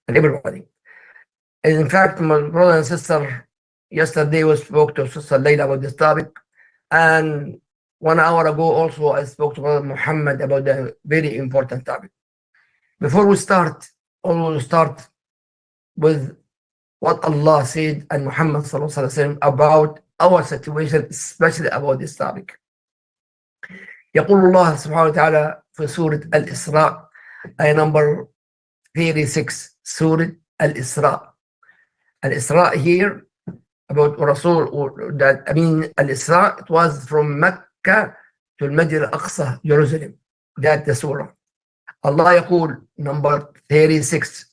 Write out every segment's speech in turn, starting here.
and everybody. And in fact, my brother and sister, yesterday we spoke to Sister Layla about this topic, and 1 hour ago also I spoke to Brother Muhammad about the very important topic. Before we start, always start with what Allah said and Muhammad sallallahu alaihi wasallam about our situation, especially about this topic. يقول الله سبحانه وتعالى في سورة الإسراء آية number 36 سورة الإسراء. الإسراء here about Rasul, that I mean الإسراء, it was from Mecca to المسجد الأقصى Jerusalem. That the surah. Allah يقول number 36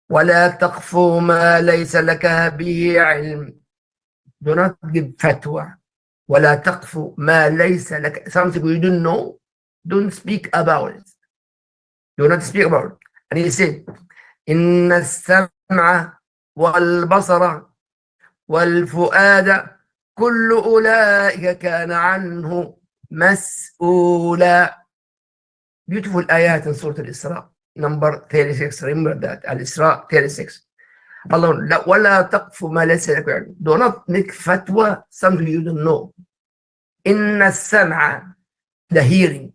ولا تقف ما ليس لك به علم. Do not give fatwa. ولا تقف ما ليس لك, something you don't know, don't speak about it. Do not speak about it. And he said إن السمع والبصر والفؤاد كل أولئك كان عنه مسؤولا. Beautiful ayat in Surah Al-Isra number 36. Remember that Al-Isra 36. Allah, ولا تقف ما ليس لك علم. Do not make fatwa something you don't know. إن السمع, the hearing,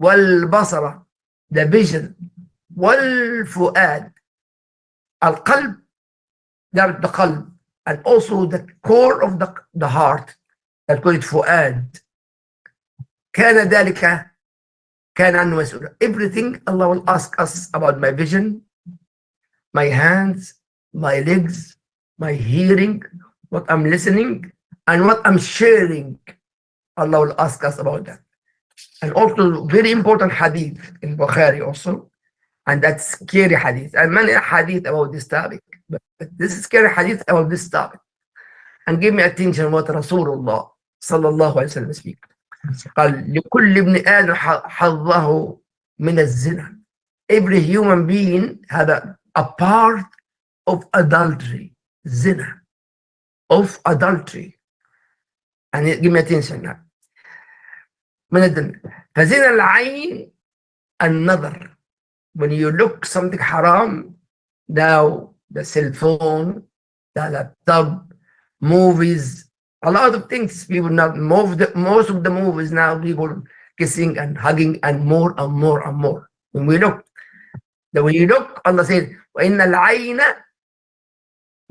والبصر, the vision, والفؤاد, القلب, the qalb, and also the core of the heart, that call it فؤاد. كان ذلك كان عنه مسؤولا. Everything Allah will ask us about my vision, my hands, my legs, my hearing, what I'm listening, and what I'm sharing. Allah will ask us about that. And also very important hadith in Bukhari also, and that's scary hadith. And many hadith about this topic, but this is scary hadith about this topic. And give me attention what Rasulullah sallallahu alayhi wa sallam speak. قال لكل ابن آدم حظه من الزنا. Every human being had a part of adultery, zina, of adultery. And give me attention now. من الدم. فزنا العين النظر. When you look something haram, now the cell phone, the laptop, movies, a lot of things, people now most of the movies now, people kissing and hugging and more and more and more. When you look, Allah said, وَإِنَّ الْعَيْنَ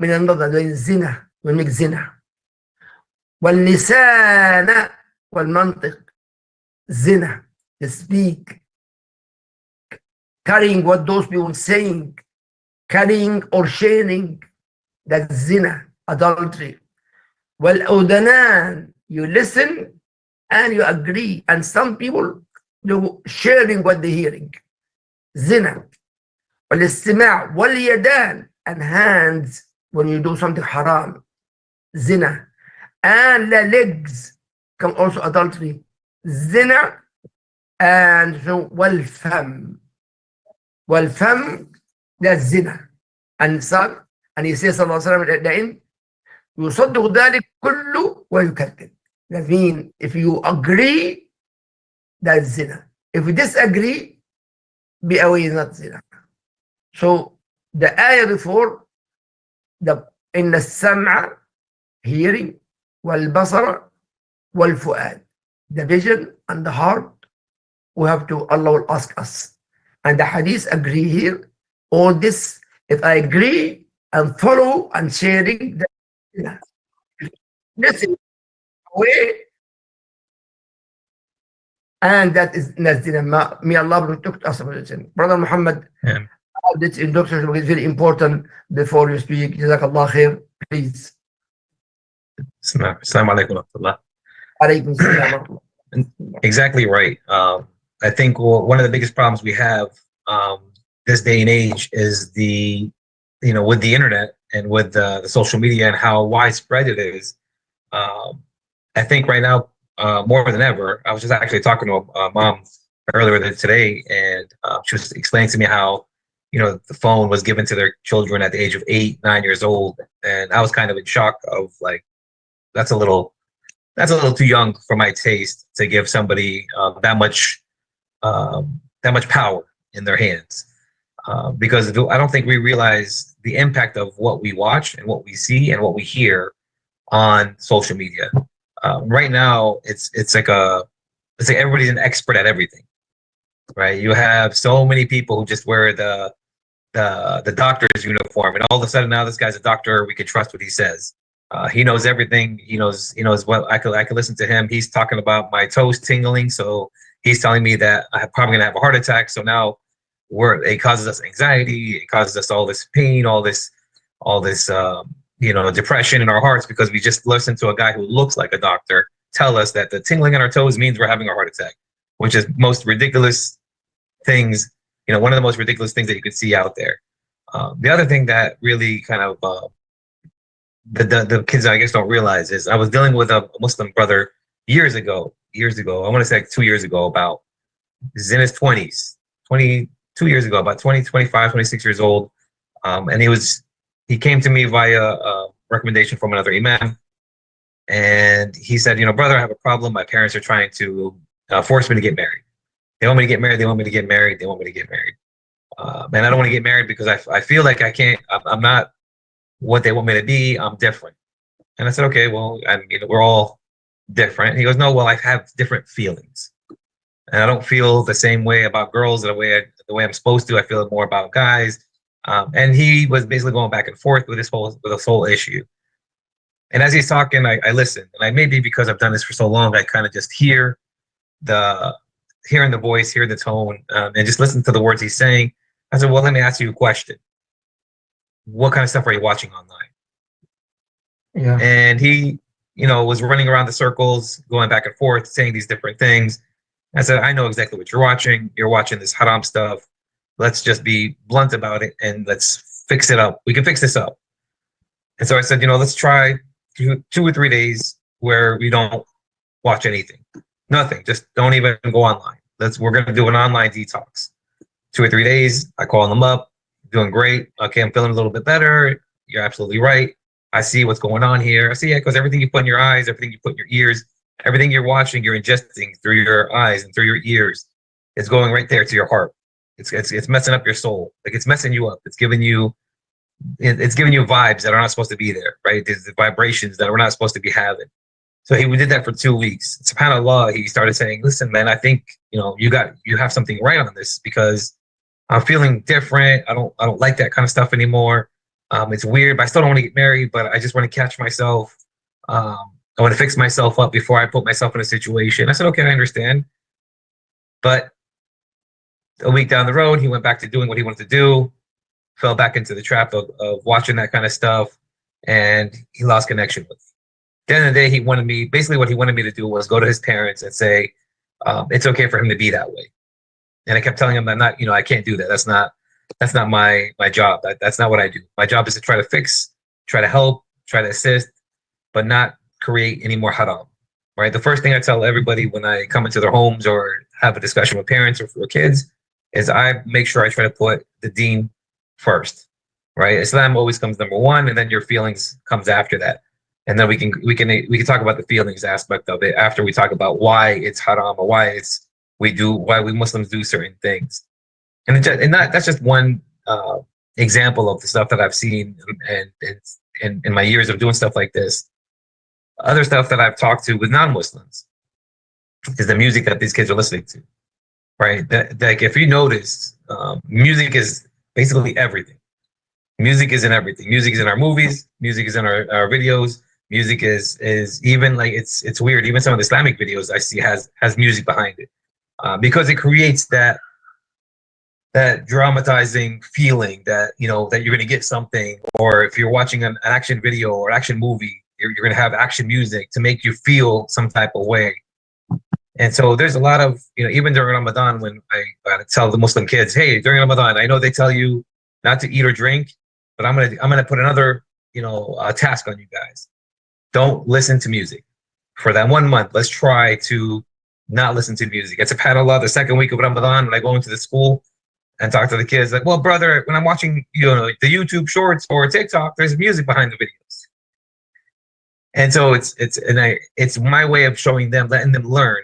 من النظر, doing zina, we make zina. واللسان والمنطق, zina, to speak, carrying what those people saying, carrying or sharing, that's zina, adultery. والأذنان, you listen and you agree, and some people do sharing what they're hearing, zina. والاستماع واليدان, and hands, when you do something haram, zina. And the legs come also adultery, zina. And so والفم, that's zina. And son, and he says sallallahu alaihi wasallam at the end, يصدق ذلك كله ويكذب. That means if you agree, that's zina. If you disagree, be away, not zina. So the ayah before, the إن السمع, hearing, والبصر والفؤاد, the vision and the heart, we have to, Allah will ask us. And the hadith agree here. All this, if I agree and follow and sharing, listen away, and that is zina. May Allah protect us from it. Brother Muhammad, this introduction is very important. Before you speak, Jazakallah khair, please. Assalamu alaikum wa rahmatullah. Alaykum salam. Exactly right. I think one of the biggest problems we have this day and age is with the internet and with the social media and how widespread it is. I think right now, more than ever, I was just actually talking to a mom earlier today, and she was explaining to me how, the phone was given to their children at the age of 8, 9 years old. And I was kind of in shock of like, that's a little too young for my taste to give somebody that much power in their hands. because I don't think we realize the impact of what we watch and what we see and what we hear on social media. Right now, it's like everybody's an expert at everything, right? You have so many people who just wear the doctor's uniform, and all of a sudden now this guy's a doctor. We can trust what he says. He knows everything. He knows what I could listen to him. He's talking about my toes tingling, so he's telling me that I'm probably gonna have a heart attack. So now it causes us anxiety. It causes us all this pain, all this depression in our hearts because we just listened to a guy who looks like a doctor tell us that the tingling in our toes means we're having a heart attack, which is most ridiculous things. One of the most ridiculous things that you could see out there. The other thing that really kind of the kids I guess don't realize is I was dealing with a Muslim brother years ago. I want to say like 2 years ago, about he's in his 20s, 22 years ago, about 20, 25, 26 years old. And he came to me via a recommendation from another imam. And he said, brother, I have a problem. My parents are trying to force me to get married. They want me to get married. They want me to get married. They want me to get married. And I don't want to get married because I feel like I can't, I'm not what they want me to be. I'm different. And I said, okay, well, we're all different. He goes, no, well, I have different feelings. And I don't feel the same way about girls the way I'm supposed to. I feel more about guys. And he was basically going back and forth with this whole issue. And as he's talking, I listen. And maybe because I've done this for so long, I kind of just hearing the voice, hear the tone, and just listen to the words he's saying. I said, well, let me ask you a question. What kind of stuff are you watching online? Yeah. And he, was running around the circles, going back and forth, saying these different things. I said, I know exactly what you're watching. You're watching this haram stuff. Let's just be blunt about it and let's fix it up. We can fix this up. And so I said, let's try 2 or 3 days where we don't watch anything. Nothing. Just don't even go online. We're going to do an online detox. 2 or 3 days. I call them up. Doing great. Okay, I'm feeling a little bit better. You're absolutely right. I see what's going on here. I see it because everything you put in your eyes, everything you put in your ears, everything you're watching, you're ingesting through your eyes and through your ears. It's going right there to your heart. It's messing up your soul. Like it's messing you up. It's giving you vibes that are not supposed to be there, right? There's the vibrations that we're not supposed to be having. So we did that for 2 weeks. SubhanAllah, he started saying, listen, man, I think, you have something right on this because I'm feeling different. I don't like that kind of stuff anymore. It's weird, but I still don't want to get married, but I just want to catch myself. I want to fix myself up before I put myself in a situation. I said, okay, I understand. But a week down the road, he went back to doing what he wanted to do, fell back into the trap of watching that kind of stuff, and he lost connection with me. At the end of the day, what he wanted me to do was go to his parents and say, it's okay for him to be that way. And I kept telling him I can't do that. That's not my job. That's not what I do. My job is to try to fix, try to help, try to assist, but not create any more haram. Right. The first thing I tell everybody when I come into their homes or have a discussion with parents or for kids is I make sure I try to put the deen first. Right. Islam always comes number one, and then your feelings comes after that. And then we can talk about the feelings aspect of it after we talk about why it's haram or why we Muslims do certain things. And that's just one example of the stuff that I've seen and in my years of doing stuff like this. Other stuff that I've talked to with non-Muslims is the music that these kids are listening to, right? Like if you notice, music is basically everything. Music is in everything. Music is in our movies. Music is in our videos. Music is even like it's weird. Even some of the Islamic videos I see has music behind it, because it creates that dramatizing feeling that that you're going to get something, or if you're watching an action video or action movie, you're going to have action music to make you feel some type of way. And so there's a lot of even during Ramadan when I tell the Muslim kids, hey, during Ramadan, I know they tell you not to eat or drink, but I'm gonna put another task on you guys. Don't listen to music for that 1 month. Let's try to not listen to music. It's SubhanAllah, the second week of Ramadan when I go into the school and talk to the kids, like, well, brother, when I'm watching the YouTube shorts or TikTok, there's music behind the videos. And so it's my way of showing them, letting them learn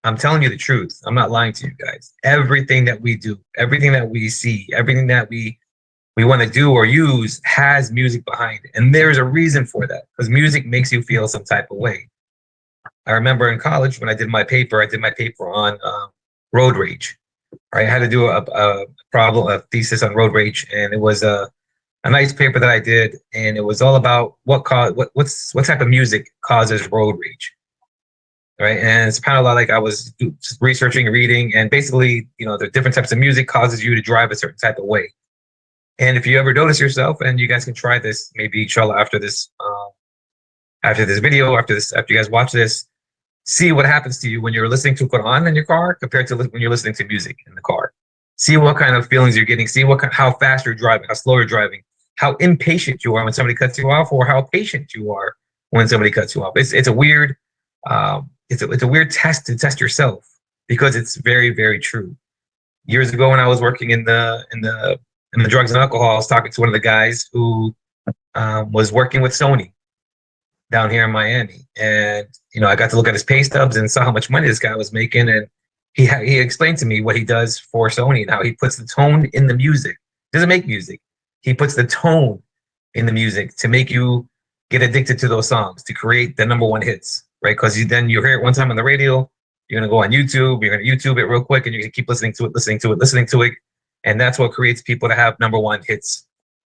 I'm telling you the truth. I'm not lying to you guys. Everything that we do, everything that we see, everything that we want to do or use has music behind it. And there's a reason for that, because music makes you feel some type of way. I remember in college when I did my paper on road rage. Right? I had to do a thesis on road rage, and it was a nice paper that I did, and it was all about what type of music causes road rage. Right. And it's kind of like I was just researching, reading, and basically, the different types of music causes you to drive a certain type of way. And if you ever notice yourself, and you guys can try this, maybe inshallah after this video, after you guys watch this, see what happens to you when you're listening to Quran in your car compared to when you're listening to music in the car. See what kind of feelings you're getting. See how fast you're driving, how slow you're driving, how impatient you are when somebody cuts you off, or how patient you are when somebody cuts you off. It's a weird it's a weird test to test yourself, because it's very, very true. Years ago, when I was working in the drugs and alcohol, I was talking to one of the guys who was working with Sony down here in Miami, and I got to look at his pay stubs and saw how much money this guy was making, and he explained to me what he does for Sony and how he puts the tone in the music. He doesn't make music; he puts the tone in the music to make you get addicted to those songs, to create the number one hits. Right, because then you hear it one time on the radio, you're gonna go on YouTube, you're gonna YouTube it real quick, and you're gonna keep listening to it, and that's what creates people to have number one hits.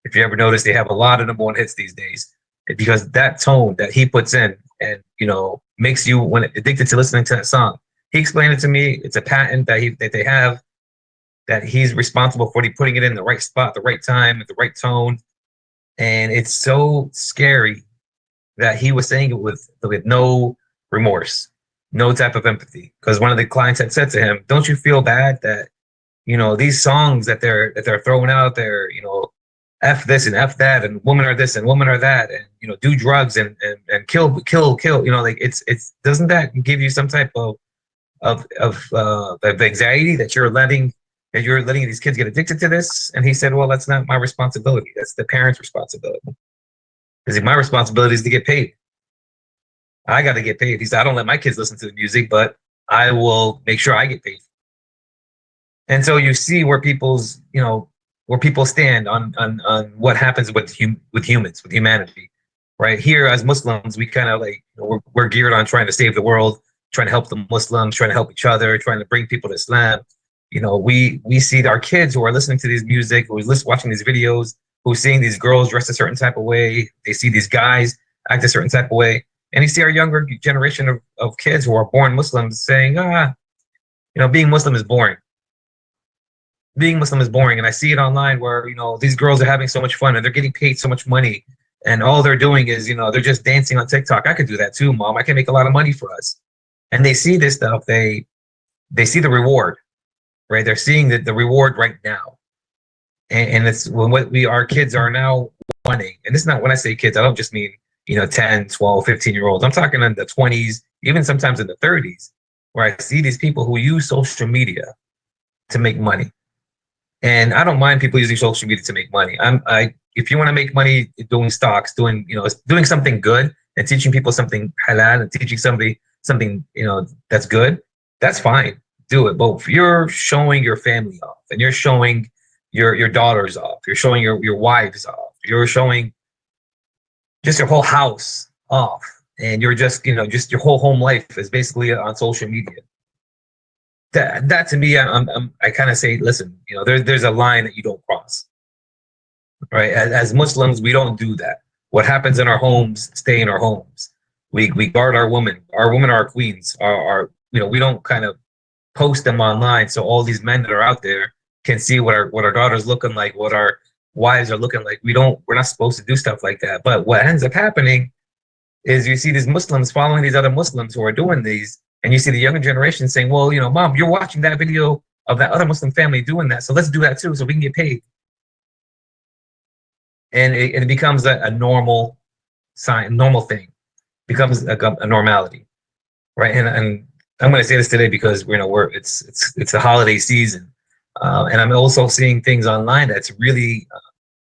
If you ever notice, they have a lot of number one hits these days, because that tone that he puts in, and makes you addicted to listening to that song. He explained it to me. It's a patent that they have, that he's responsible for putting it in the right spot, the right time, at the right tone, and it's so scary that he was saying it with no remorse, no type of empathy. Because one of the clients had said to him, "Don't you feel bad that these songs that they're throwing out there, F this and F that, and women are this and women are that, and do drugs and kill, like it's doesn't that give you some type of anxiety that you're letting these kids get addicted to this?" And he said, "Well, that's not my responsibility. That's the parents' responsibility. Because my responsibility is to get paid. I got to get paid." He said, "I don't let my kids listen to the music, but I will make sure I get paid." And so you see where people stand on what happens with humans, with humanity. Right here, as Muslims, we kind of we're geared on trying to save the world, trying to help the Muslims, trying to help each other, trying to bring people to Islam. We see our kids who are listening to these music, who are watching these videos, who's seeing these girls dressed a certain type of way. They see these guys act a certain type of way. And you see our younger generation of kids who are born Muslims saying, being Muslim is boring. Being Muslim is boring. And I see it online where, these girls are having so much fun and they're getting paid so much money. And all they're doing is, they're just dancing on TikTok. I could do that too, Mom. I can make a lot of money for us. And they see this stuff. They see the reward, right? They're seeing the reward right now. And it's what our kids are now wanting. And this is not, when I say kids, I don't just mean, 10, 12, 15-year-olds. I'm talking in the 20s, even sometimes in the 30s, where I see these people who use social media to make money. And I don't mind people using social media to make money. If you want to make money doing stocks, doing something good and teaching people something halal and teaching somebody something, that's good, that's fine. Do it. But if you're showing your family off and you're showing your daughters off, you're showing your wives off, you're showing just your whole house off, and you're just your whole home life is basically on social media. That to me, I kind of say, listen, there's a line that you don't cross, right? As Muslims, we don't do that. What happens in our homes stay in our homes. We guard our women. Our women are our queens. We don't kind of post them online so all these men that are out there can see what our daughters looking like, what our wives are looking like. We're not supposed to do stuff like that. But what ends up happening is you see these Muslims following these other Muslims who are doing these, and you see the younger generation saying, "Well, Mom, you're watching that video of that other Muslim family doing that, so let's do that too, so we can get paid." And it becomes a normal thing, becomes a normality, right? And I'm going to say this today because it's the holiday season. And I'm also seeing things online that's really,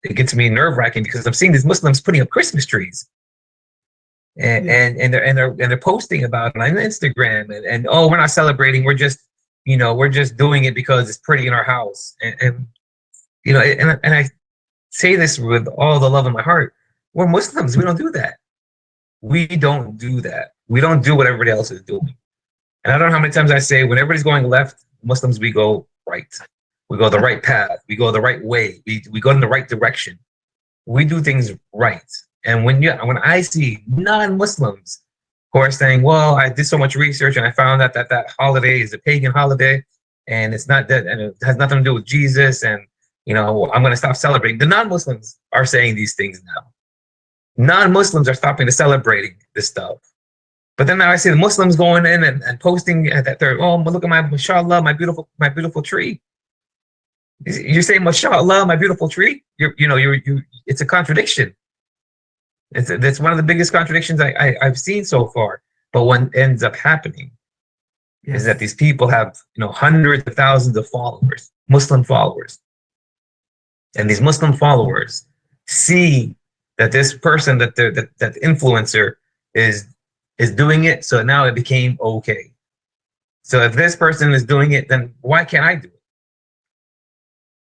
it gets me nerve-wracking because I'm seeing these Muslims putting up Christmas trees. and they're posting about it on Instagram and oh, we're not celebrating, we're just doing it because it's pretty in our house. And I say this with all the love in my heart. We're Muslims. We don't do that. We don't do that. We don't do what everybody else is doing. And I don't know how many times I say, when everybody's going left, Muslims, we go right. We go the right path. We go the right way. We go in the right direction. We do things right. And when I see non-Muslims who are saying, well, I did so much research and I found out that holiday is a pagan holiday and it's not that, and it has nothing to do with Jesus, and I'm going to stop celebrating. The non-Muslims are saying these things now. Non-Muslims are stopping to celebrating this stuff. But then now I see the Muslims going in and posting that they're, oh, look at my, mashallah, my beautiful tree. You're saying, mashallah, my beautiful tree? It's a contradiction. It's one of the biggest contradictions I've seen so far. But what ends up happening is that these people have, hundreds of thousands of followers, Muslim followers. And these Muslim followers see that this person, that influencer is doing it, so now it became okay. So if this person is doing it, then why can't I do it?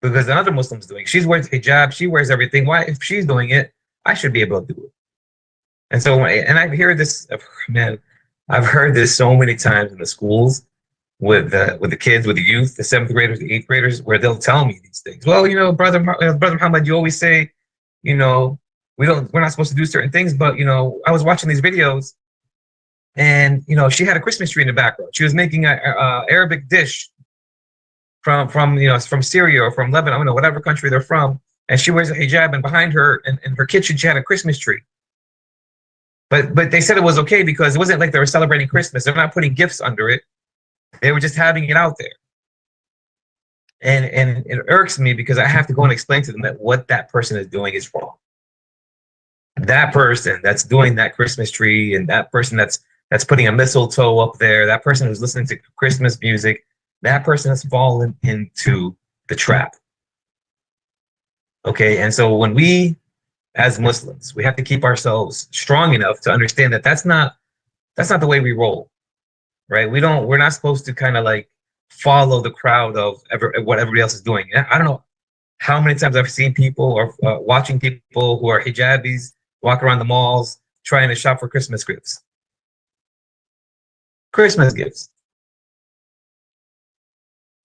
Because another Muslim's doing it. She wears hijab, she wears everything. Why, if she's doing it, I should be able to do it. And so, and I've heard this, man, I've heard this so many times in the schools with the kids, with the youth, the 7th graders, the 8th graders, where they'll tell me these things. Well, brother Muhammad, you always say, we're not supposed to do certain things, but I was watching these videos, and she had a Christmas tree in the background. She was making a Arabic dish from Syria or from Lebanon, I don't know, whatever country they're from, and she wears a hijab, and behind her in her kitchen she had a Christmas tree. But they said it was okay because it wasn't like they were celebrating Christmas. They're not putting gifts under it. They were just having it out there. And it irks me because I have to go and explain to them that what that person is doing is wrong. That person that's doing that Christmas tree, and that person that's putting a mistletoe up there, that person who's listening to Christmas music, that person has fallen into the trap. Okay, and so when we, as Muslims, we have to keep ourselves strong enough to understand that that's not the way we roll, right? We're not supposed to kind of like follow the crowd of what everybody else is doing. I don't know how many times I've seen people or watching people who are hijabis walk around the malls trying to shop for Christmas gifts. Christmas gifts.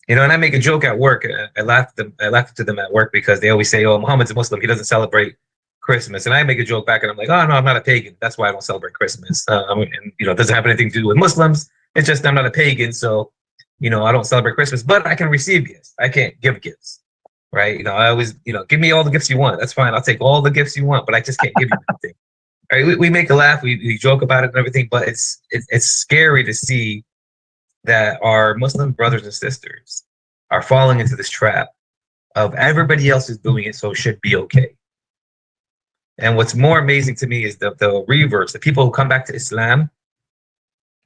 And I make a joke at work. I laugh to them at work because they always say, oh, Muhammad's a Muslim, he doesn't celebrate Christmas. And I make a joke back and I'm like, oh no, I'm not a pagan. That's why I don't celebrate Christmas. It doesn't have anything to do with Muslims. It's just I'm not a pagan, so I don't celebrate Christmas, but I can receive gifts. I can't give gifts. Right? I always, give me all the gifts you want. That's fine. I'll take all the gifts you want, but I just can't give you anything. Right? We make a laugh, we joke about it and everything, but it's scary to see that our Muslim brothers and sisters are falling into this trap of everybody else is doing it, so it should be okay. And what's more amazing to me is the reverse. The people who come back to Islam,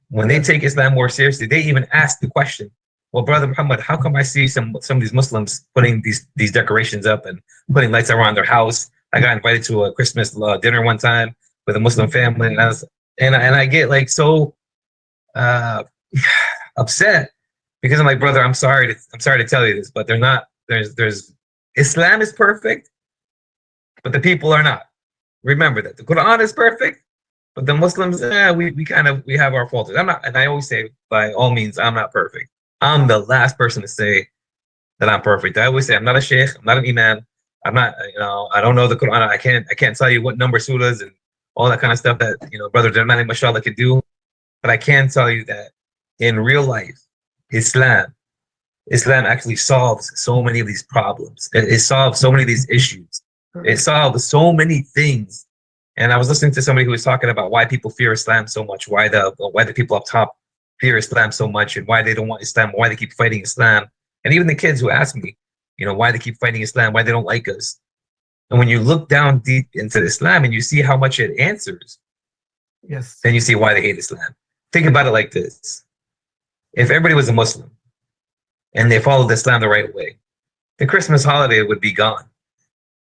when they take Islam more seriously, they even ask the question, well, Brother Muhammad, how come I see some of these Muslims putting these decorations up and putting lights around their house? I got invited to a Christmas dinner one time with a Muslim family, and I get like so upset because I'm like, brother, I'm sorry to tell you this, but they're not. There's Islam is perfect, but the people are not. Remember that the Quran is perfect, but the Muslims, we have our faults. I'm not, and I always say, by all means, I'm not perfect. I'm the last person to say that I'm perfect. I always say I'm not a sheikh, I'm not an imam, I'm not, I don't know the Quran. I can't tell you what number surahs and all that kind of stuff that Brother Jamali mashallah can do. But I can tell you that in real life, Islam actually solves so many of these problems. It solves so many of these issues. It solves so many things. And I was listening to somebody who was talking about why people fear Islam so much, why the people up top fear Islam so much, and why they don't want Islam, why they keep fighting Islam. And even the kids who ask me, why they keep fighting Islam, why they don't like us. And when you look down deep into Islam and you see how much it answers, yes, then you see why they hate Islam. Think about it like this. If everybody was a Muslim and they followed Islam the right way, the Christmas holiday would be gone.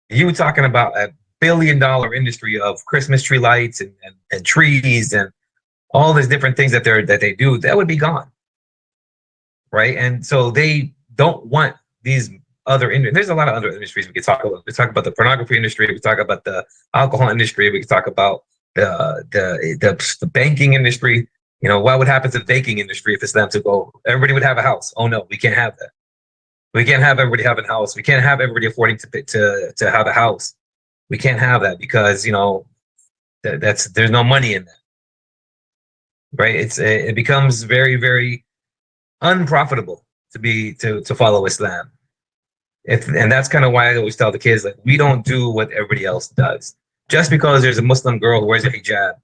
You talking about multi-billion-dollar industry of Christmas tree lights and trees and all these different things that they do, that would be gone, right? And so they don't want these other industries. There's a lot of other industries we could talk about. We talk about the pornography industry. We talk about the alcohol industry. We could talk about the banking industry. You know, what would happen to the banking industry if it's them to go? Everybody would have a house. Oh no, we can't have that. We can't have everybody having a house. We can't have everybody affording to have a house. We can't have that because, you know, there's no money in that, right? It becomes very, very unprofitable to follow Islam. And that's kind of why I always tell the kids, like, we don't do what everybody else does. Just because there's a Muslim girl who wears a hijab,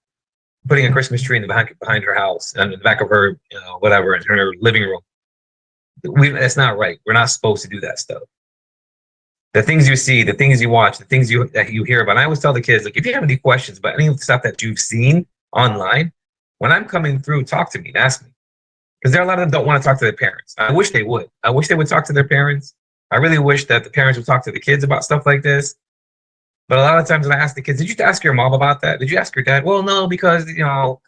putting a Christmas tree in the behind her house and in the back of her, you know, whatever, in her living room, that's not right. We're not supposed to do that stuff. The things you see, the things you watch, the things that you hear about. And I always tell the kids, like, if you have any questions about any of the stuff that you've seen online, when I'm coming through, talk to me and ask me. Because there are a lot of them don't want to talk to their parents. I wish they would. I wish they would talk to their parents. I really wish that the parents would talk to the kids about stuff like this. But a lot of times when I ask the kids, did you ask your mom about that? Did you ask your dad? Well, no, because, you know,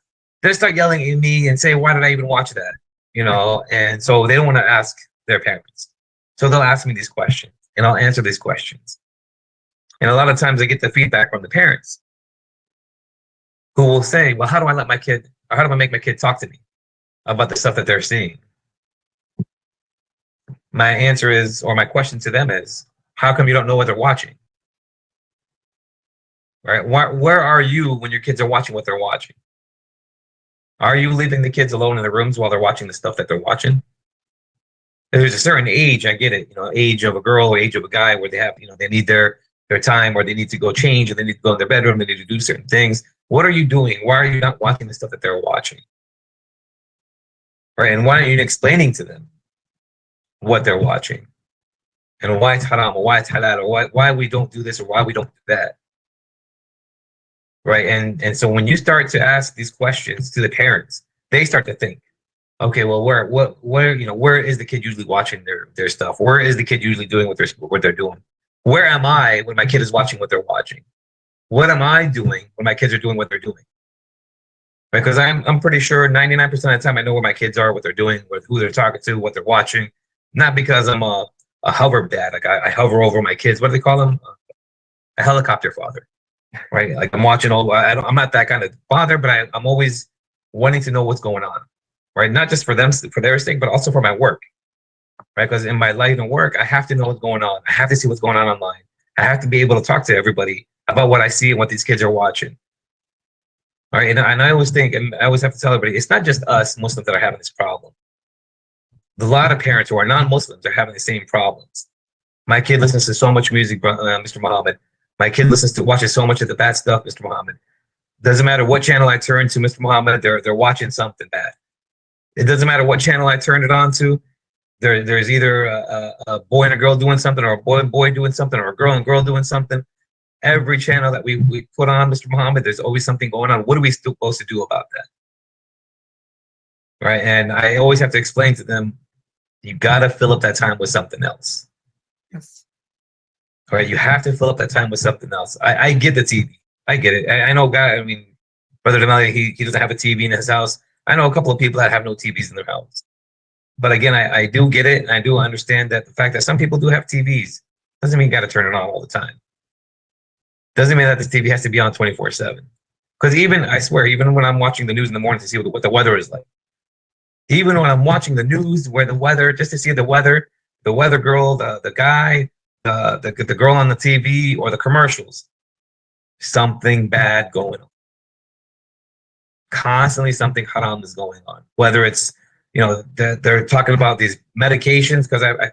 they start yelling at me and say, why did I even watch that? You know, and so they don't want to ask their parents. So they'll ask me these questions and I'll answer these questions. And a lot of times I get the feedback from the parents who will say, well, how do I make my kid talk to me about the stuff that they're seeing? My answer is, or my question to them is, how come you don't know what they're watching? Right? Where are you when your kids are watching what they're watching? Are you leaving the kids alone in the rooms while they're watching the stuff that they're watching? If there's a certain age, I get it, you know, age of a girl or age of a guy where they have, you know, they need their time, or they need to go change, or they need to go in their bedroom, they need to do certain things. What are you doing? Why are you not watching the stuff that they're watching? Right? And why aren't you explaining to them what they're watching and why it's haram or why it's halal or why we don't do this or why we don't do that? Right? And so when you start to ask these questions to the parents, they start to think, okay, well, where you know, where is the kid usually watching their stuff? Where is the kid usually doing what they're doing? Where am I when my kid is watching what they're watching? What am I doing when my kids are doing what they're doing? Because I'm pretty sure 99% of the time I know where my kids are, what they're doing, who they're talking to, what they're watching. Not because I'm a hover dad, like I hover over my kids. What do they call them? A helicopter father, right? Like I'm watching I'm not that kind of father, but I'm always wanting to know what's going on, right? Not just for them, for their sake, but also for my work, right? Because in my life and work, I have to know what's going on. I have to see what's going on online. I have to be able to talk to everybody about what I see and what these kids are watching. All right, and I always think, and I always have to tell everybody, it's not just us Muslims that are having this problem. A lot of parents who are non-Muslims are having the same problems. My kid listens to so much music, Mr. Muhammad. My kid watches so much of the bad stuff, Mr. Muhammad. Doesn't matter what channel I turn to, Mr. Muhammad, they're watching something bad. It doesn't matter what channel I turn it on to. There's either a boy and a girl doing something, or a boy and boy doing something, or a girl and girl doing something. Every channel that we put on, Mr. Muhammad, there's always something going on. What are we supposed to do about that? Right? And I always have to explain to them, you got to fill up that time with something else. Yes. All right, you have to fill up that time with something else. I get the TV. I get it. I know, guy. I mean, Brother Damali, he doesn't have a TV in his house. I know a couple of people that have no TVs in their house. But again, I do get it, and I do understand that the fact that some people do have TVs doesn't mean you got to turn it on all the time. Doesn't mean that this TV has to be on 24/7. Because I swear, even when I'm watching the news in the morning to see what the weather is like, even when I'm watching the news, where the weather, just to see the weather girl, the guy, the girl on the TV, or the commercials, something bad going on. Constantly something haram is going on. Whether it's, you know, they're talking about these medications, because I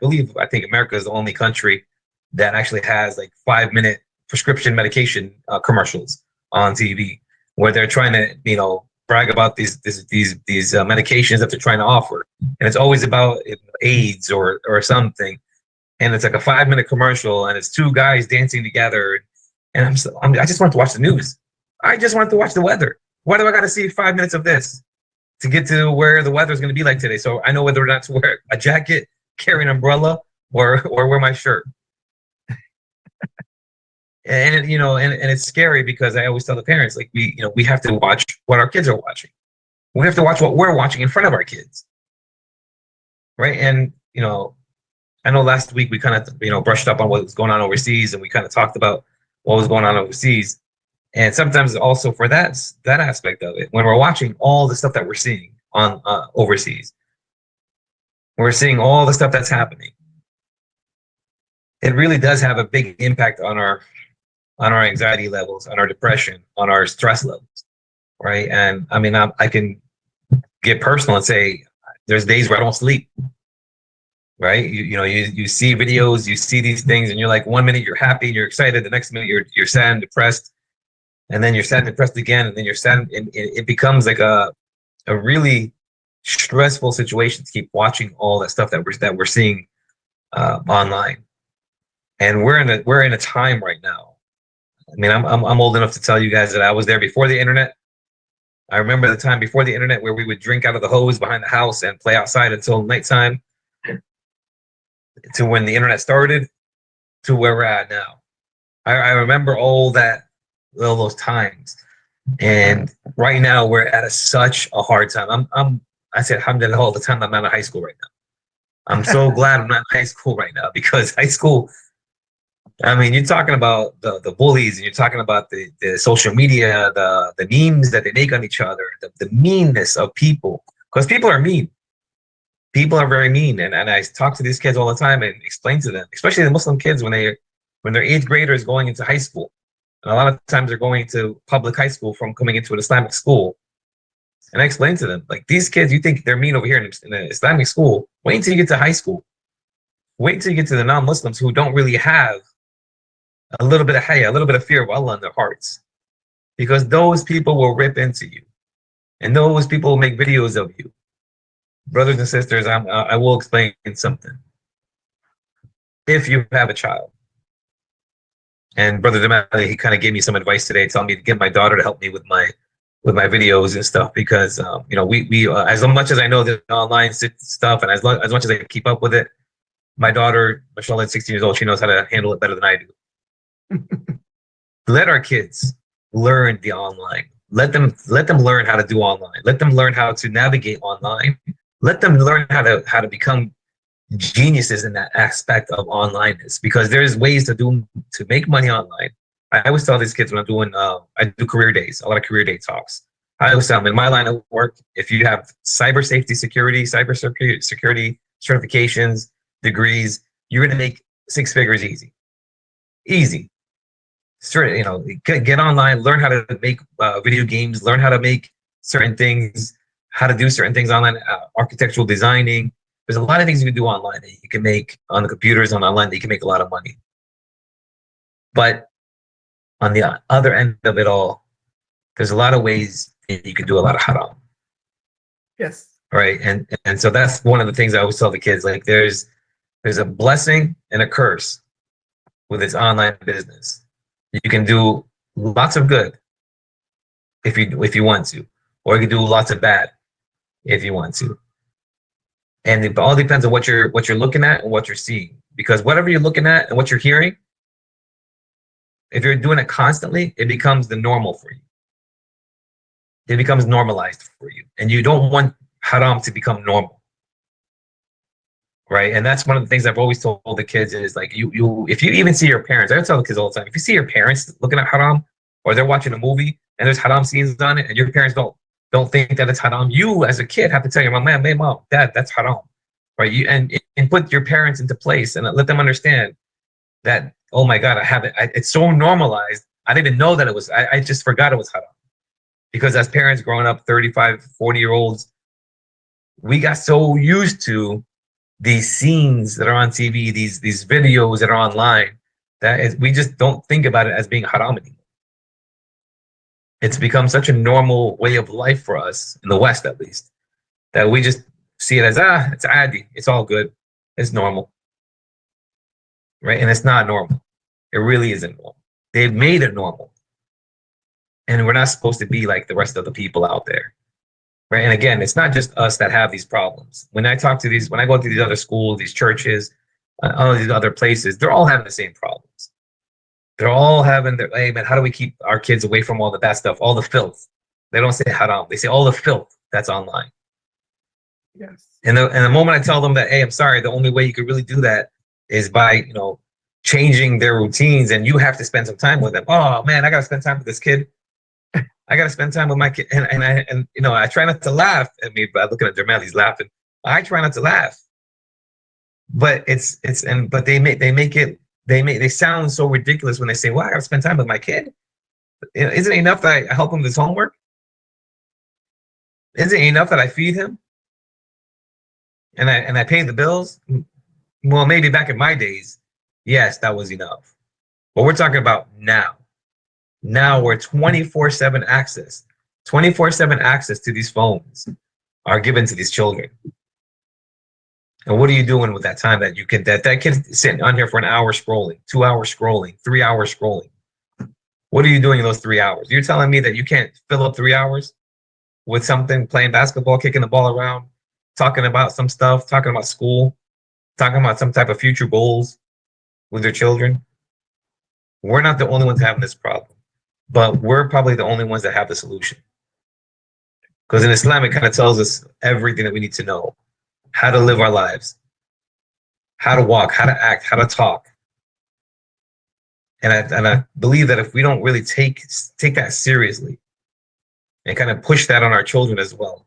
think America is the only country that actually has like 5-minute prescription medication commercials on TV, where they're trying to, you know, brag about these medications that they're trying to offer, and it's always about AIDS or something, and it's like a 5-minute commercial, and it's two guys dancing together, and I just want to watch the news. I just want to watch the weather. Why do I got to see 5 minutes of this to get to where the weather is going to be like today? So I know whether or not to wear a jacket, carry an umbrella, or wear my shirt. And and it's scary because I always tell the parents, like, we have to watch what our kids are watching. We have to watch what we're watching in front of our kids, right? And I know last week we kind of brushed up on what was going on overseas, and we kind of talked about what was going on overseas. And sometimes also for that aspect of it, when we're watching all the stuff that we're seeing on overseas, we're seeing all the stuff that's happening. It really does have a big impact on our anxiety levels, on our depression, on our stress levels, right? And I mean, I can get personal and say there's days where I don't sleep, right? You see videos, you see these things, and you're like, one minute you're happy and you're excited, the next minute you're sad and depressed, and then you're sad and depressed again, and then you're sad, and it becomes like a really stressful situation to keep watching all that stuff that we're seeing online. And we're in a time right now. I mean, I'm old enough to tell you guys that I was there before the internet. I remember the time before the internet where we would drink out of the hose behind the house and play outside until nighttime, to when the internet started, to where we're at now. I remember all those times. And right now we're at such a hard time. I said alhamdulillah all the time. I'm not in high school right now. I'm so glad I'm not in high school right now, because high school, I mean, you're talking about the bullies, and you're talking about the social media, the memes that they make on each other, the meanness of people, because people are mean. People are very mean, and I talk to these kids all the time and explain to them, especially the Muslim kids, when they're 8th graders going into high school, and a lot of times they're going to public high school from coming into an Islamic school. And I explain to them, like, these kids, you think they're mean over here in an Islamic school? Wait until you get to high school. Wait until you get to the non-Muslims who don't really have a little bit of haya, a little bit of fear of Allah in their hearts, because those people will rip into you, and those people will make videos of you. Brothers and sisters, I will explain something. If you have a child, and Brother Damali, he kind of gave me some advice today, telling me to get my daughter to help me with my videos and stuff, because we as much as I know the online stuff, and as much as I keep up with it, my daughter, mashallah, 16 years old, she knows how to handle it better than I do. Let our kids learn the online. Let them learn how to do online. Let them learn how to navigate online. Let them learn how to become geniuses in that aspect of onlineness, because there's ways to make money online. I always tell these kids when I'm doing I do career days, a lot of career day talks. I always tell them, in my line of work, if you have cyber security certifications, degrees, you're going to make 6 figures easy. Get online, learn how to make video games, learn how to make certain things, how to do certain things online, architectural designing. There's a lot of things you can do online that you can make on the computers, online that you can make a lot of money. But on the other end of it all, there's a lot of ways you can do a lot of haram. Yes. Right. And so that's one of the things I always tell the kids, like, there's a blessing and a curse with this online business. You can do lots of good if you want to, or you can do lots of bad if you want to. And it all depends on what you're looking at and what you're seeing. Because whatever you're looking at and what you're hearing, if you're doing it constantly, it becomes the normal for you. It becomes normalized for you. And you don't want haram to become normal. Right? And that's one of the things I've always told the kids is, like, if you even see your parents, I tell the kids all the time, if you see your parents looking at haram, or they're watching a movie and there's haram scenes on it, and your parents don't think that it's haram, you as a kid have to tell your mom, hey mom, dad, that's haram. Right? You and put your parents into place and let them understand that, oh my God, it's so normalized. I didn't even know that it was, I just forgot it was haram. Because as parents growing up, 35, 40-year-olds, we got so used to these scenes that are on TV, these videos that are online, we just don't think about it as being haram anymore. It's become such a normal way of life for us, in the West at least, that we just see it as, it's adi, it's all good, it's normal. Right? And it's not normal. It really isn't normal. They've made it normal. And we're not supposed to be like the rest of the people out there. Right? And again, it's not just us that have these problems. When I go to these other schools, these churches, all these other places, they're all having the same problems. They're all having their, hey man, how do we keep our kids away from all the bad stuff, all the filth? They don't say haram, they say all the filth that's online. Yes. And the moment I tell them that, hey, I'm sorry, the only way you could really do that is by, changing their routines, and you have to spend some time with them. Oh man, I gotta spend time with this kid. I gotta spend time with my kid, and I try not to laugh at me, but looking at Jamal, he's laughing. I try not to laugh, but but they sound so ridiculous when they say, "Well, I gotta spend time with my kid." Isn't it enough that I help him with his homework? Isn't it enough that I feed him and I pay the bills? Well, maybe back in my days, yes, that was enough. But we're talking about now. Now we're 24/7 access. 24/7 access to these phones are given to these children. And what are you doing with that time that you can that kid's sitting on here for an hour scrolling, 2 hours scrolling, 3 hours scrolling? What are you doing in those 3 hours? You're telling me that you can't fill up 3 hours with something, playing basketball, kicking the ball around, talking about some stuff, talking about school, talking about some type of future goals with their children? We're not the only ones having this problem, but we're probably the only ones that have the solution. Because in Islam, it kind of tells us everything that we need to know: how to live our lives, how to walk, how to act, how to talk. And I believe that if we don't really take that seriously and kind of push that on our children as well,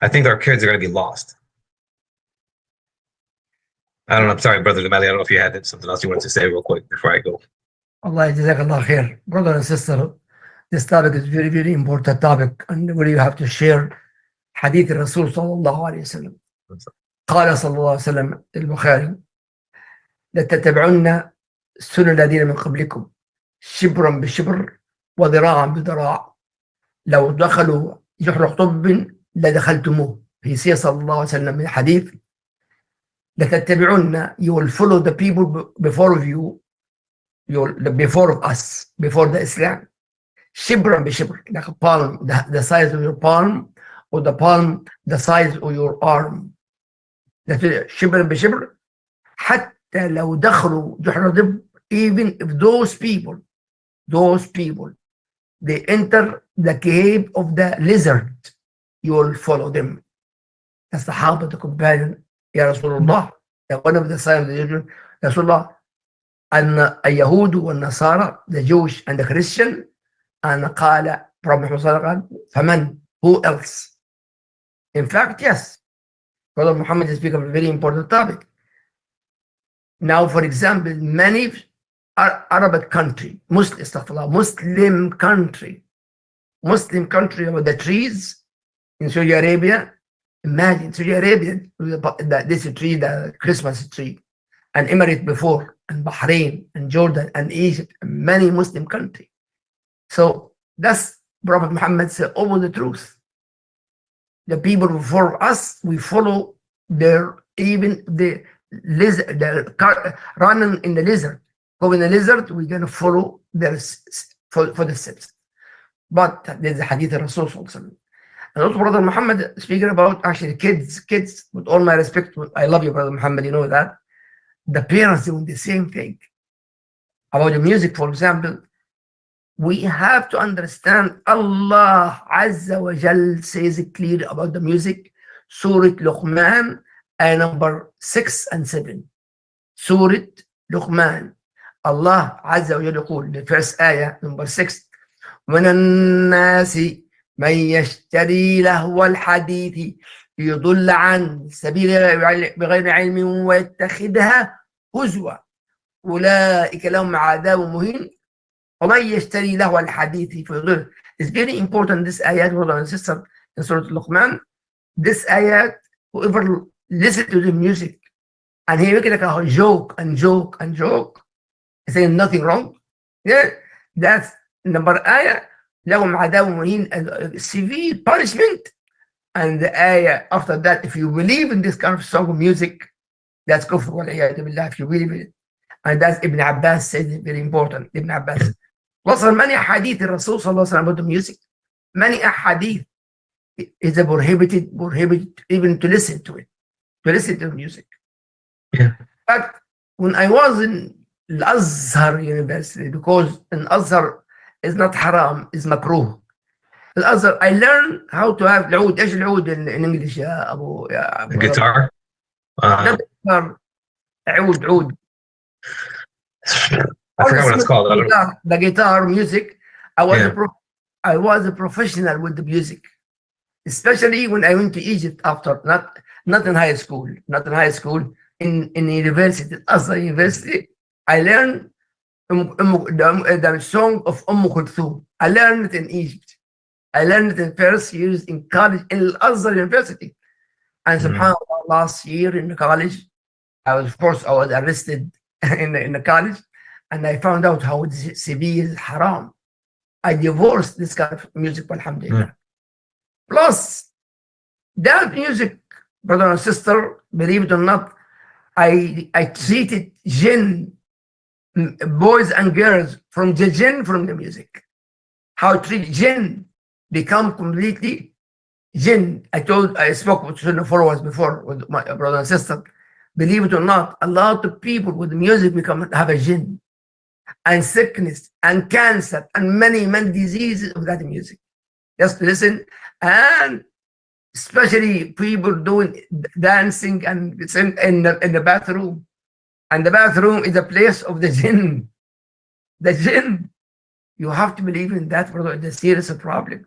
I think our kids are going to be lost. I don't know. I'm sorry, Brother Damali. I don't know if you had something else you wanted to say real quick before I go. Allah Jazakallah khair. Brother and sister, this topic is very, very important topic, and where you have to share hadith Rasul sallallahu alayhi wa sallam. قال صلى الله عليه وسلم البخاري: لتتبعن سنن الذين من قبلكم شبرا بشبر وذراعا بذراع لو دخلوا جحر طب لدخلتموه. He says صلى الله عليه وسلم in hadith, لتتبعن, you will follow the people before of you, before of us, before the Islam. Shibran bishibr, like a palm, the size of your palm, or the palm the size of your arm. شبر بشبر حتى لو دخلوا جحر ضب, even if those people they enter the cave of the lizard, you will follow them. That's the Sahaba, the companion. Ya Rasulullah, one of the signs of the children, Rasulullah, and اليهود والنصارى, the Jewish and the Christian, and قال Prophet Muhammad, فمن, who else? In fact, yes, Brother Muhammad is speaking of a very important topic. Now, for example, many Arab country, Muslim country about the trees in Saudi Arabia. Imagine Saudi Arabia, this tree, the Christmas tree, and Emirates before, and Bahrain, and Jordan, and Egypt, and many Muslim countries. So that's Prophet Muhammad said over the truth. The people before us, we follow their, even the lizard, running in the lizard. Go in the lizard, we're going to follow their for the steps. But there's a hadith of Rasul. And also Brother Muhammad speaking about actually kids, with all my respect, I love you, Brother Muhammad, you know that. The parents doing the same thing. About the music, for example, we have to understand Allah Azza wa Jal says it clear about the music. Surah Luqman, ayah number 6 and 7. Surah Luqman. Allah Azza wa Jal يقول, the first ayah number 6, من الناس من يشتري لهو الحديث ليضل عن سبيل بغير علم ويتخذها هزوا أولئك لهم عذاب مهين ومن يشتري لهو الحديث فيضل. It's very important, this ayat, brother and sister, in Surah Luqman. This ayat, whoever listen to the music and he make it like a joke, saying nothing wrong, yeah, that's number ayah, لهم عذاب مهين, severe punishment. And the ayah after that, if you believe in this kind of song of music, that's kufr wal iyadu billah, if you believe in it. And that's Ibn Abbas said it, very important, Ibn Abbas. وصل many hadith الرسول صلى الله عليه وسلم about the music. Many hadith is a prohibited even to listen to it, to listen to music. Yeah. But when I was in Al-Azhar University, because Al-Azhar is not haram, is makruh. Al-Azhar, I learned how to have العود. ايش العود in English يا The guitar. not guitar, عود. I forgot what it's called. I don't know. The guitar music. I was Yeah. I was a professional with the music, especially when I went to Egypt after, not in high school, in university, Azhar University. I learned the song of Kulthum. I learned it in Egypt. I learned it in first years in college in Azhar University. And subhanAllah, last year in the college, I was arrested in the college, and I found out how severe is haram. I divorced this kind of music, alhamdulillah. Plus, that music, brother and sister, believe it or not, I treated jinn, boys and girls from the jinn, from the music. How to treat jinn, become completely jinn. I spoke with the followers before with my brother and sister. Believe it or not, a lot of people with the music have a jinn, and sickness and cancer and many diseases of that music. Just listen, and especially people doing dancing and in the bathroom. And the bathroom is a place of the jinn. The jinn. You have to believe in that, brother. It's a serious problem.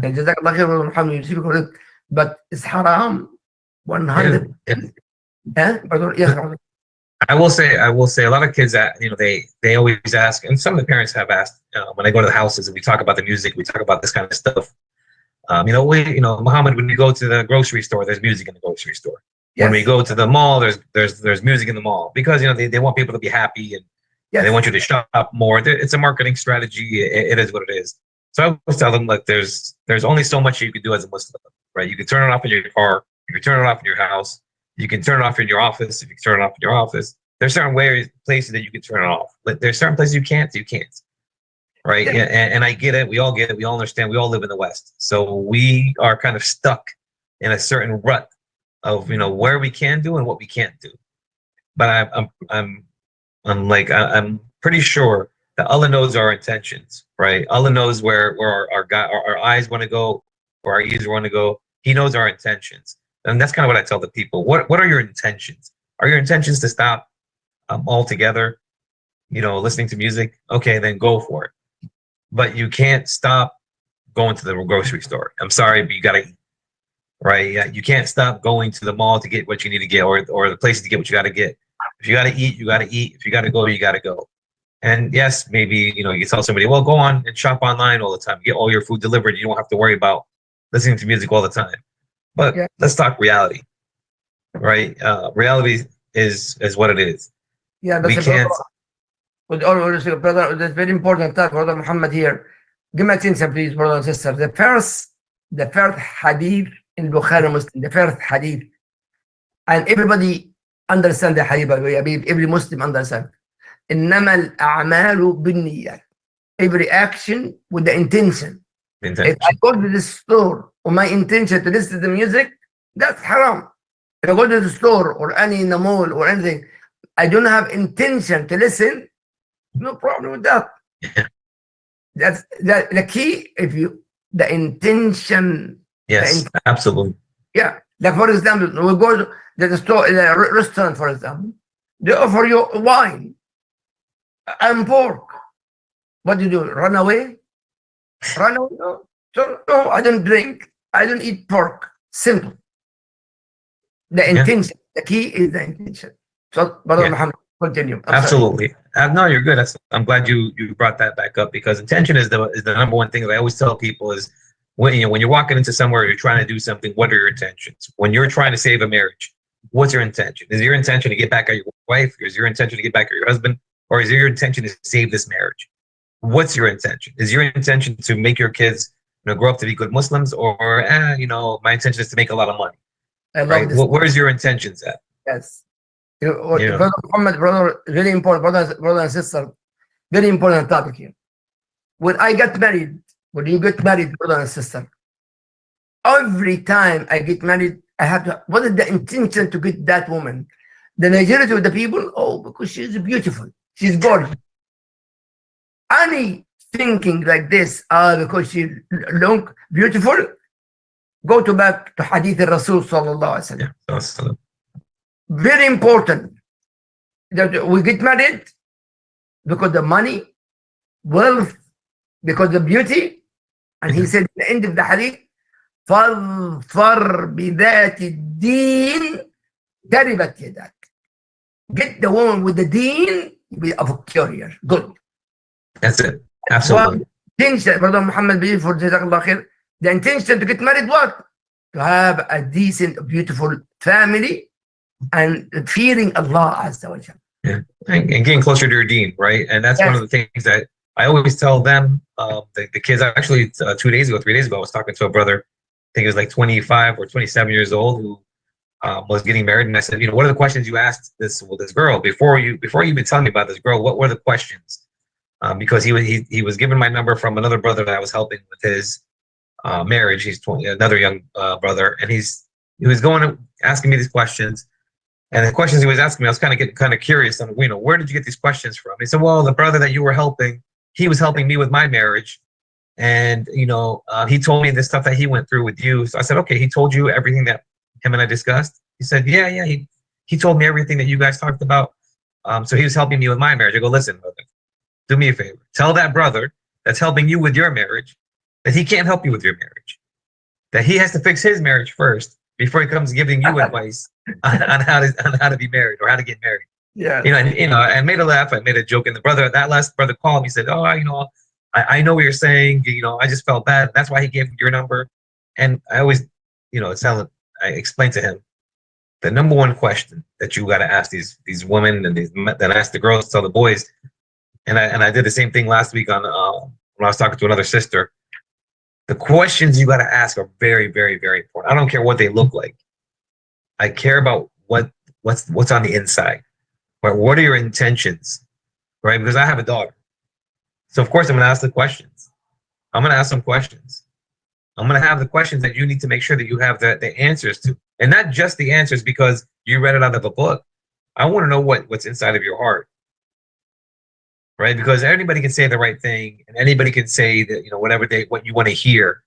And Jazakallah khair, brother Muhammad, but it's haram 100%. Brother, yes, brother. I will say a lot of kids that, they always ask, and some of the parents have asked, when I go to the houses and we talk about the music, we talk about this kind of stuff. Muhammad, when you go to the grocery store, there's music in the grocery store. Yes. When we go to the mall, there's music in the mall, because they want people to be happy, and they want you to shop more. It's a marketing strategy. It is what it is. So I always tell them, like, there's only so much you can do as a Muslim, right? You can turn it off in your car, you can turn it off in your house, you can turn it off in your office. If you turn it off in your office, there's certain places that you can turn it off, but there's certain places you can't. Right? Yeah. And I get it. We all get it. We all understand. We all live in the West, so we are kind of stuck in a certain rut of where we can do and what we can't do. But I'm pretty sure that Allah knows our intentions, right? Allah knows where our eyes want to go, where our ears want to go. He knows our intentions. And that's kind of what I tell the people. What are your intentions? Are your intentions to stop altogether, listening to music? Okay, then go for it. But you can't stop going to the grocery store. I'm sorry, but you got to eat, right? You can't stop going to the mall to get what you need to get, or the places to get what you got to get. If you got to eat, you got to eat. If you got to go, you got to go. And yes, maybe, you tell somebody, well, go on and shop online all the time. Get all your food delivered. You don't have to worry about listening to music all the time. But let's talk reality, right? Reality is what it is. Yeah, we can't. With all respect, brother, that's very important talk, brother Muhammad here. Give me attention, please, brother and sister. The first hadith in Bukhari Muslim, the first hadith, and everybody understand the hadith, by the way. Every Muslim understand. إنما الأعمال بالنيات. Every action with the intention. If I go to the store with my intention to listen to the music, that's haram. If I go to the store or in the mall or anything, I don't have intention to listen, no problem with that. That's the key. The intention. Yes, absolutely. Yeah. Like, for example, we go to the store, the restaurant, for example, they offer you wine and pork. What do you do? Run away? No. So, no, I don't drink. I don't eat pork. Simple. The intention. The key is the intention. So, Brother Muhammad, continue. Absolutely. No, you're good. I'm glad you brought that back up, because intention is the number one thing that I always tell people is, when you're walking into somewhere, you're trying to do something, what are your intentions? When you're trying to save a marriage, what's your intention? Is your intention to get back at your wife? Is your intention to get back at your husband? Or is your intention to save this marriage? What's your intention? Is your intention to make your kids grow up to be good Muslims? Or my intention is to make a lot of money? Right? Where's your intentions at? Yes. Brother Muhammad, brother, really important, brother and sister, very important topic here. When you get married, brother and sister, every time I get married, I have to, what is the intention to get that woman? The majority of the people, because she's beautiful, she's gorgeous. Any thinking like this, because she's long, beautiful, go to back to Hadith al-Rasul sallallahu alaihi wasallam. Yeah. So, Very important that we get married because the money, wealth, because the beauty. And he said at the end of the hadith, فَاظْفَرْ بِذَاتِ الدِّينِ تَرِبَتْ يَدَاكَ. Get the woman with the deen, you'll be of a curious. Good. that's it. Absolutely. Intention, Brother Muhammad Bashir, for Jazakallah khair, the intention to get married, what? To have a decent, beautiful family and fearing Allah Azza wa Jalla. Yeah. And getting closer to your deen, right? And that's one of the things that I always tell them, the kids. Actually, 3 days ago, I was talking to a brother, I think he was like 25 or 27 years old, who was getting married. And I said, what are the questions you asked this girl before you even tell me about this girl? What were the questions? Because he was given my number from another brother that I was helping with his marriage. He's 20, another young brother, and he was asking me these questions. And the questions he was asking me, I was getting curious on, where did you get these questions from? He said, well, the brother that you were helping, he was helping me with my marriage. And, he told me this stuff that he went through with you. So I said, okay, he told you everything that him and I discussed? He said, yeah. He told me everything that you guys talked about. So he was helping me with my marriage. I go, listen, brother, do me a favor. Tell that brother that's helping you with your marriage that he can't help you with your marriage. That he has to fix his marriage first before he comes giving you advice on how to be married or how to get married. Yeah. I made a laugh. I made a joke, and that last brother called me. Said, "Oh, I know what you're saying. I just felt bad. That's why he gave me your number." And I always, I explained to him the number one question that you got to ask these women and that ask the girls, tell the boys. And I did the same thing last week on when I was talking to another sister. The questions you got to ask are very, very, very important. I don't care what they look like. I care about what's on the inside. Right? What are your intentions? Right? Because I have a daughter. So of course I'm going to ask the questions. I'm going to ask some questions. I'm going to have the questions that you need to make sure that you have the answers to. And not just the answers because you read it out of a book. I want to know what's inside of your heart. Right? Because anybody can say the right thing, and anybody can say that, what you want to hear,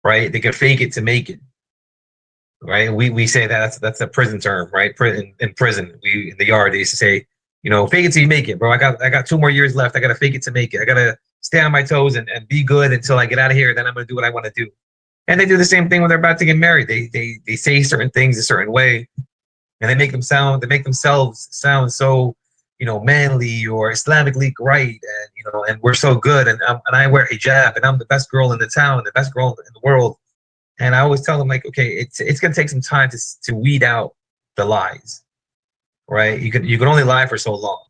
right? They can fake it to make it. Right? We say that's a prison term, right? In prison, in the yard, they used to say, fake it till you make it, bro. I got 2 more years left. I gotta fake it to make it. I gotta stay on my toes and be good until I get out of here. Then I'm gonna do what I want to do. And they do the same thing when they're about to get married. They say certain things a certain way, and they make themselves sound so, manly or Islamically right, and we're so good, and I wear hijab, and I'm the best girl in the town, the best girl in the world. And I always tell them, like, okay, it's gonna take some time to weed out the lies, right? You can only lie for so long,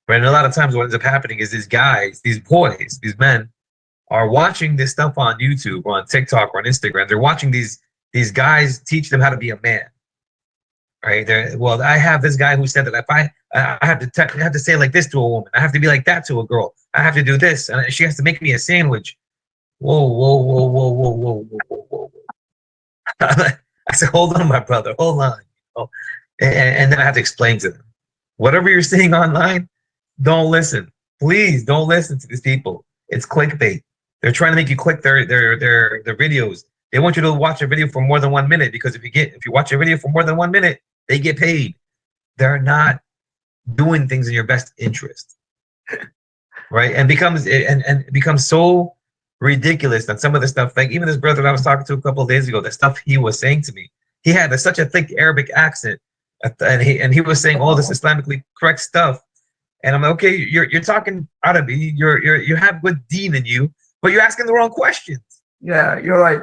right? And a lot of times, what ends up happening is these guys, these boys, these men, are watching this stuff on YouTube or on TikTok or on Instagram. They're watching these guys teach them how to be a man. Right? I have this guy who said that if I have to say like this to a woman, I have to be like that to a girl. I have to do this, and she has to make me a sandwich. Whoa. I said, hold on, my brother, hold on. And then I have to explain to them, whatever you're seeing online, don't listen. Please don't listen to these people. It's clickbait. They're trying to make you click their videos. They want you to watch a video for more than 1 minute, because if you watch a video for more than 1 minute, they get paid. They're not doing things in your best interest, right? And it becomes so ridiculous that some of the stuff, like even this brother that I was talking to a couple of days ago, the stuff he was saying to me, he had such a thick Arabic accent, and he was saying all this Islamically correct stuff, and I'm like, okay, you're talking Arabic, you have good deen in you, but you're asking the wrong questions. Yeah, you're right.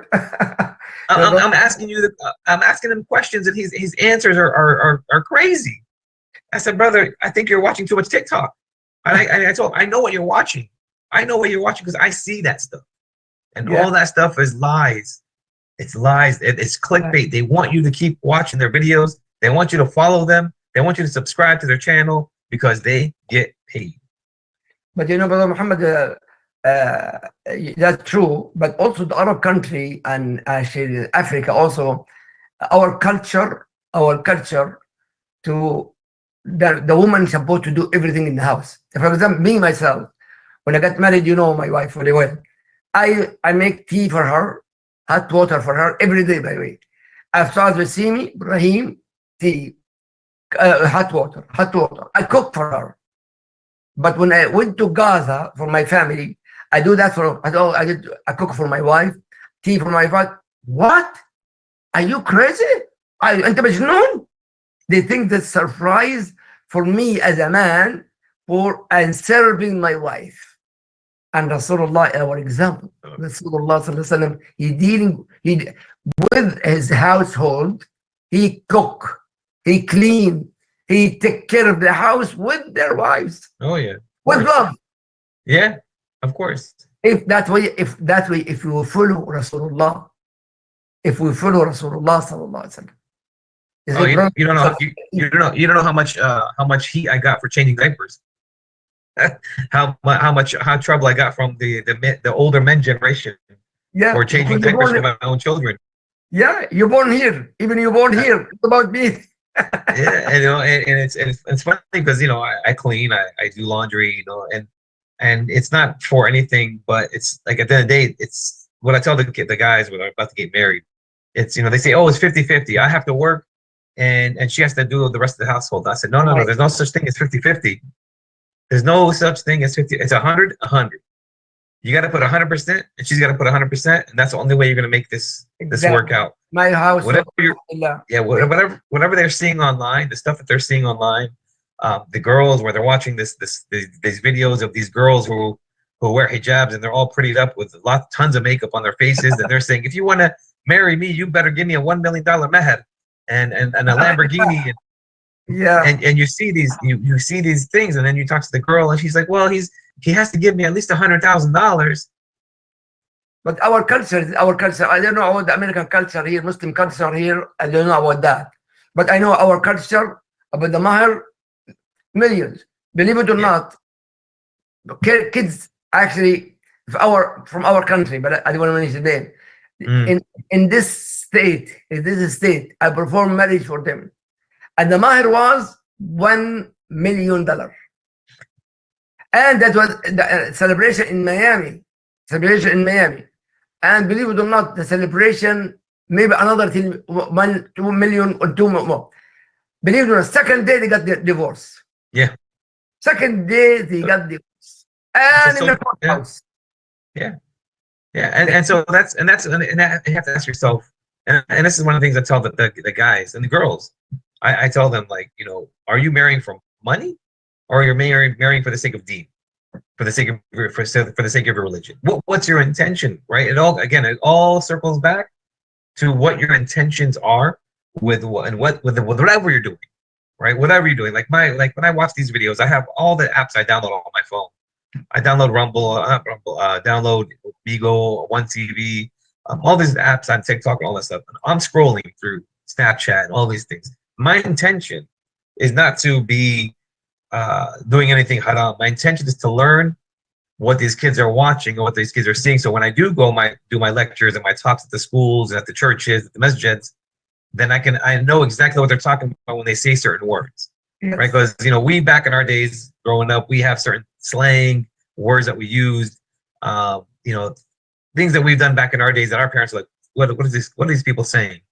I'm asking him questions, and his answers are crazy. I said, brother, I think you're watching too much TikTok. I told him, I know what you're watching. I know what you're watching because I see that stuff. And all that stuff is lies. It's lies. It's clickbait. They want you to keep watching their videos. They want you to follow them. They want you to subscribe to their channel because they get paid. But Brother Muhammad, that's true. But also the Arab country and actually Africa also, our culture to the woman is supposed to do everything in the house. For example, me myself, when I got married, you know my wife very well. I make tea for her, hot water for her every day. By the way, after the Simi, Ibrahim, tea, hot water, hot water. I cook for her. But when I went to Gaza for my family, I do that for I cook for my wife, tea for my wife. What? Are you crazy? أنت مجنون? They think that's surprise for me as a man for and serving my wife. And Rasulullah, our example, Rasulullah sallallahu alaihi wasallam, he with his household, he cook, he clean, he take care of the house with their wives. Oh yeah. With love. Yeah, of course. If that way, if we follow Rasulullah, sallallahu alaihi wasallam. Oh, you don't know you don't know how much heat I got for changing diapers. how trouble I got from the older men generation for changing diapers for my own children. Yeah, you're born here. Even you're born here. It's about me. Yeah, and it's funny because I clean, I do laundry, and it's not for anything, but it's like at the end of the day, it's what I tell the guys when I'm about to get married. It's they say, oh, it's 50-50. I have to work and she has to do the rest of the household. I said, no, there's no such thing as 50-50. There's no such thing as 50. It's 100. You got to put 100%, and she's got to put 100%, and that's the only way you're going to make this work out. My house. Whatever they're seeing online, the stuff that they're seeing online, the girls where they're watching these videos of these girls who wear hijabs and they're all prettied up with tons of makeup on their faces, and they're saying, if you want to marry me, you better give me a $1 million meher and a Lamborghini. Yeah. And you see these you see these things, and then you talk to the girl, and she's like, well, he has to give me at least $100,000. But our culture, I don't know about the American culture here, Muslim culture here. I don't know about that. But I know our culture about the maher, millions. Believe it or not, kids actually from our country, but I don't want to mention the name. In this state, I perform marriage for them. And the maher was $1 million. And that was the celebration in Miami. And believe it or not, the celebration, maybe another 2 million or 2 more. Believe it or not, second day they got the divorce. Yeah. Second day they got divorce. And in the courthouse. Yeah. And so that's you have to ask yourself, and this is one of the things I tell the guys and the girls. I tell them, like, are you marrying for money, or you're marrying for the sake of deen, for the sake of your religion? What's your intention, right? It all circles back to what your intentions are with whatever you're doing, right? Whatever you're doing, like when I watch these videos, I have all the apps I download on my phone. I download download Bigo, One TV, all these apps on TikTok and all that stuff. And I'm scrolling through Snapchat and all these things. My intention is not to be doing anything haram. My intention is to learn what these kids are watching and what these kids are seeing. So when I do do my lectures and my talks at the schools and at the churches, at the masjids, then I know exactly what they're talking about when they say certain words, yes. Right? Because we back in our days growing up, we have certain slang words that we used, things that we've done back in our days that our parents are like, what are these people saying?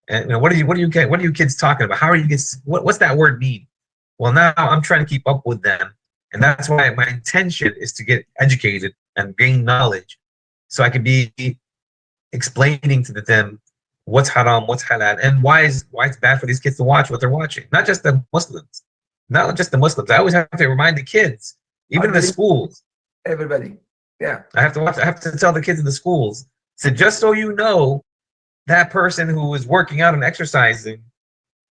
And what are you kids talking about? How are you kids? What's that word mean? Well, now I'm trying to keep up with them, and that's why my intention is to get educated and gain knowledge, so I can be explaining to them what's haram, what's halal, and why it's bad for these kids to watch what they're watching. Not just the Muslims. I always have to remind the kids, even in the schools. Everybody, yeah. I have to tell the kids in the schools. So just so you know, that person who is working out and exercising,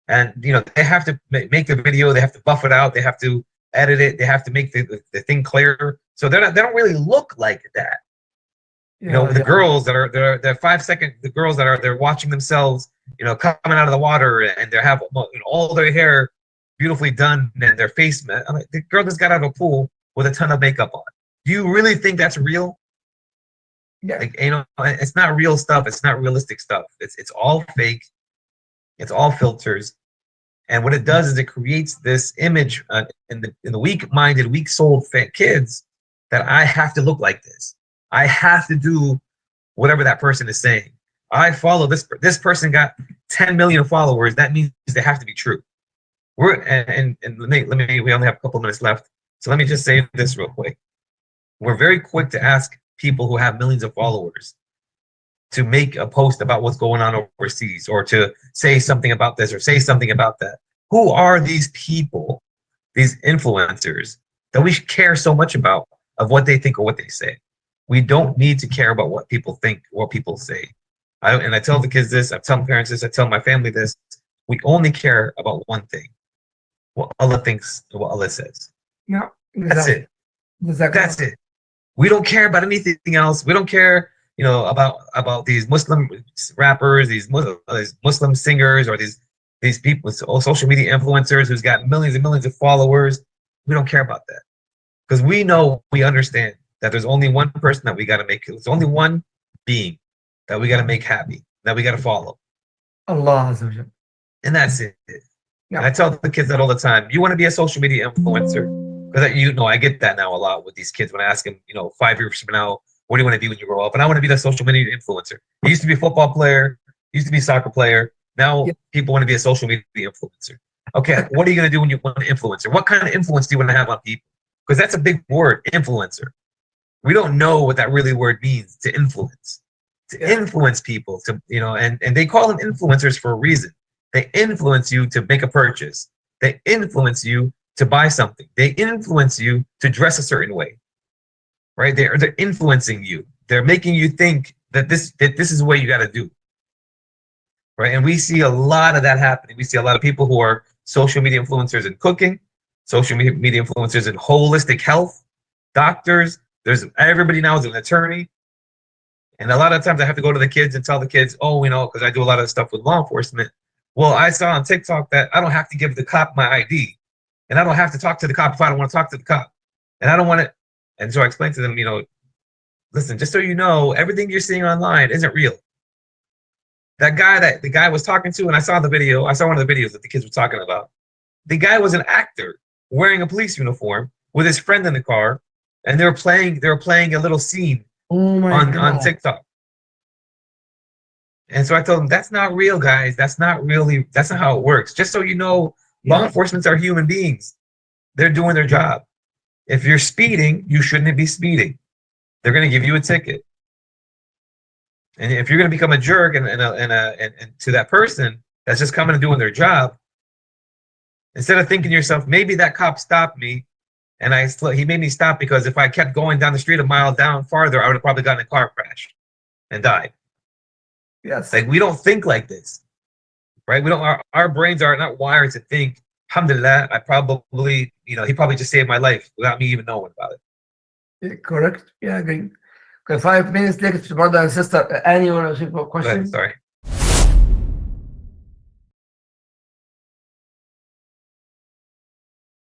and they have to make the video, they have to buff it out, they have to edit it, they have to make the thing clearer, so they don't really look like that. The girls that are 5 second, the girls they're watching themselves, coming out of the water, and they have all their hair beautifully done and their face. I'm like, the girl just got out of a pool with a ton of makeup on. Do you really think that's real? Yeah. It's not real stuff. It's not realistic stuff. It's all fake. It's all filters. And what it does is it creates this image in the weak-minded, weak-souled kids that I have to look like this. I have to do whatever that person is saying. I follow this person got 10 million followers. That means they have to be true. And let me we only have a couple minutes left. So let me just say this real quick. We're very quick to ask people who have millions of followers to make a post about what's going on overseas, or to say something about this or say something about that. Who are these people, these influencers, that we care so much about of what they think or what they say? We don't need to care about what people think, what people say. I tell the kids this, I tell parents this, I tell my family this. We only care about one thing: what Allah thinks, what Allah says. Yeah, That's exactly. it. Exactly. That's it. We don't care about anything else. We don't care, about these Muslim rappers, these Muslim singers, or these people, social media influencers who's got millions and millions of followers. We don't care about that, because we understand that there's only one person that we got to make. There's only one being that we got to make happy, that we got to follow, Allah Azza wa Jal. and that's it. Yeah. And I tell the kids that all the time. You want to be a social media influencer? Because I get that now a lot with these kids when I ask them, 5 years from now, what do you want to be when you grow up? And I want to be the social media influencer. You used to be a football player, used to be a soccer player. Now people want to be a social media influencer. Okay, what are you going to do when you want an influencer? What kind of influence do you want to have on people? Because that's a big word, influencer. We don't know what that really word means, to influence. To influence people, and they call them influencers for a reason. They influence you to make a purchase. They influence you to buy something. They influence you to dress a certain way, right? They're influencing you. They're making you think that this is the way you got to do, right? And we see a lot of that happening. We see a lot of people who are social media influencers in cooking, social media influencers in holistic health, doctors. Everybody now is an attorney. And a lot of times I have to go to the kids and tell the kids, because I do a lot of stuff with law enforcement. Well, I saw on TikTok that I don't have to give the cop my ID. And I don't have to talk to the cop if I don't want to talk to the cop. And I don't want to. And so I explained to them, listen, just so you know, everything you're seeing online isn't real. That guy that the guy was talking to, and I saw one of the videos that the kids were talking about. The guy was an actor wearing a police uniform with his friend in the car, and they were playing a little scene on TikTok. And so I told them, that's not real, guys. That's not how it works. Just so you know, law enforcement are human beings. They're doing their job. If you're speeding, you shouldn't be speeding. They're going to give you a ticket. And if you're going to become a jerk and to that person that's just coming and doing their job, instead of thinking to yourself, maybe that cop stopped me, and he made me stop because if I kept going down the street a mile down farther, I would have probably gotten in a car crash and died. Yes. Like, we don't think like this, right? We don't. Our brains are not wired to think, alhamdulillah, he probably just saved my life without me even knowing about it. Yeah, correct. Yeah, agree. Okay, 5 minutes left, brother and sister. Annie, you want to ask a question? Sorry.